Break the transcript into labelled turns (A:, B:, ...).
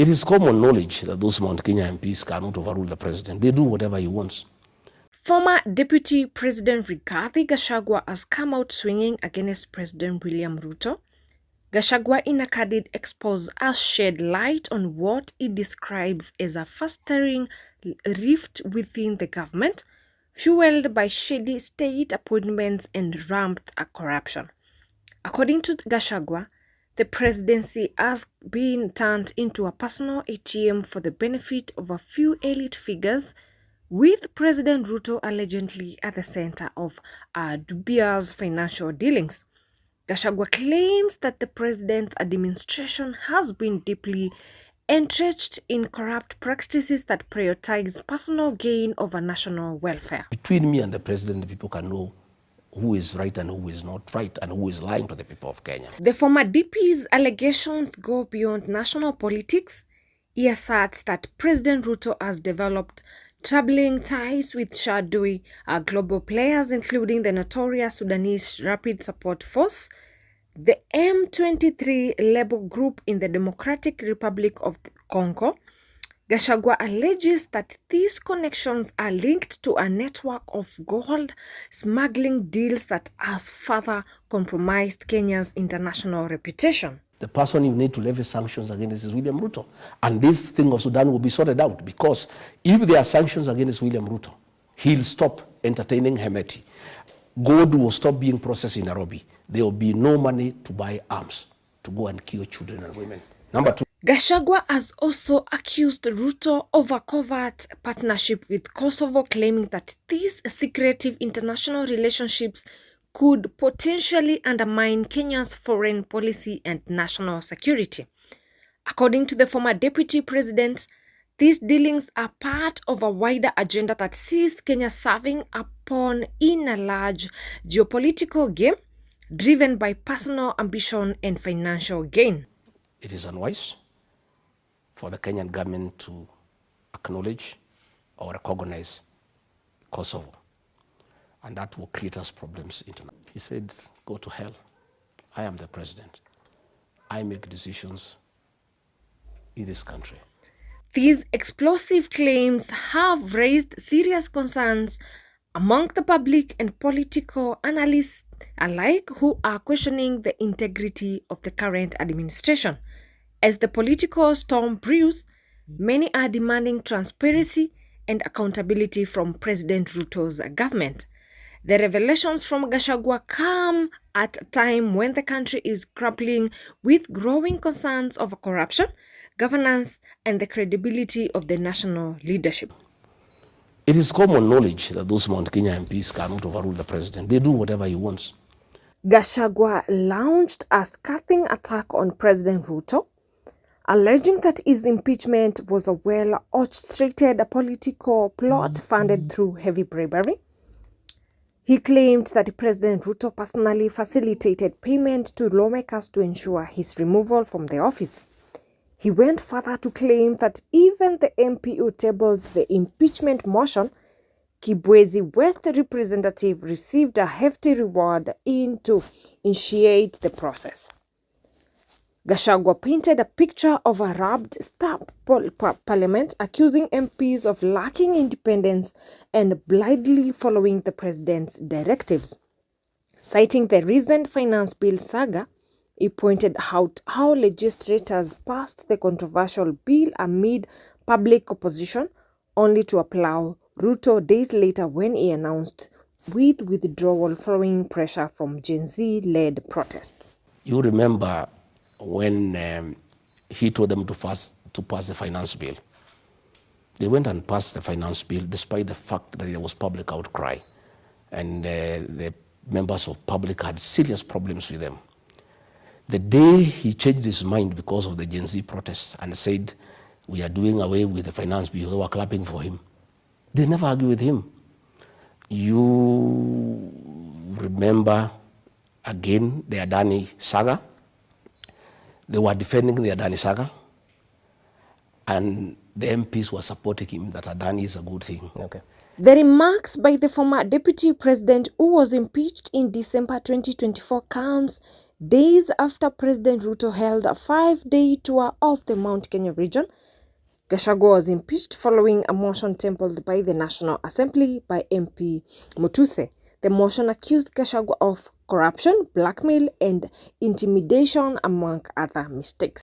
A: It is common knowledge that those Mount Kenya MPs cannot overrule the president. They do whatever he wants.
B: Former Deputy President Rigathi Gachagua has come out swinging against President William Ruto. Gachagua, in a candid expose, has shed light on what he describes as a festering rift within the government, fueled by shady state appointments and ramped corruption. According to Gachagua, the presidency has been turned into a personal ATM for the benefit of a few elite figures, with President Ruto allegedly at the center of dubious financial dealings. Gachagua claims that the president's administration has been deeply entrenched in corrupt practices that prioritize personal gain over national welfare.
A: Between me and the president, people can know who is right and who is not right and who is lying to the people of Kenya.
B: The former DP's allegations go beyond national politics. He asserts that President Ruto has developed troubling ties with shadowy global players, including the notorious Sudanese Rapid Support Force, the M23 label group in the Democratic Republic of Congo. Gachagua alleges that these connections are linked to a network of gold smuggling deals that has further compromised Kenya's international reputation.
A: The person you need to levy sanctions against is William Ruto. And this thing of Sudan will be sorted out, because if there are sanctions against William Ruto, he'll stop entertaining Hemeti. Gold will stop being processed in Nairobi. There will be no money to buy arms to go and kill children and women. Number two.
B: Gachagua has also accused Ruto of a covert partnership with Kosovo, claiming that these secretive international relationships could potentially undermine Kenya's foreign policy and national security. According to the former deputy president, these dealings are part of a wider agenda that sees Kenya serving a pawn in a large geopolitical game driven by personal ambition and financial gain.
A: It is unwise for the Kenyan government to acknowledge or recognize Kosovo, and that will create us problems internationally. He said, go to hell. I am the president. I make decisions in this country.
B: These explosive claims have raised serious concerns among the public and political analysts alike, who are questioning the integrity of the current administration. As the political storm brews, many are demanding transparency and accountability from President Ruto's government. The revelations from Gachagua come at a time when the country is grappling with growing concerns over corruption, governance, and the credibility of the national leadership.
A: It is common knowledge that those Mount Kenya MPs cannot overrule the president. They do whatever he wants.
B: Gachagua launched a scathing attack on President Ruto, alleging that his impeachment was a well-orchestrated political plot funded through heavy bribery. He claimed that President Ruto personally facilitated payment to lawmakers to ensure his removal from the office. He went further to claim that even the MP who tabled the impeachment motion, Kibwezi West representative, received a hefty reward to initiate the process. Gachagua painted a picture of a rubber-stamped parliament, accusing MPs of lacking independence and blindly following the president's directives. Citing the recent finance bill saga, he pointed out how legislators passed the controversial bill amid public opposition, only to applaud Ruto days later when he announced withdrawal following pressure from Gen Z-led protests.
A: You remember when he told them to pass the finance bill. They went and passed the finance bill despite the fact that there was public outcry, and the members of public had serious problems with them. The day he changed his mind because of the Gen Z protests and said, we are doing away with the finance bill, they were clapping for him. They never argue with him. You remember again the Adani saga. They were defending the Adani saga, and the MPs were supporting him that Adani is a good thing.
B: Okay. The remarks by the former deputy president, who was impeached in December 2024, comes Days after President Ruto held a 5-day tour of the Mount Kenya region, GACHAGUA was impeached following a motion tabled by the National Assembly by MP Mutuse. The motion accused GACHAGUA of corruption, blackmail, and intimidation, among other mistakes.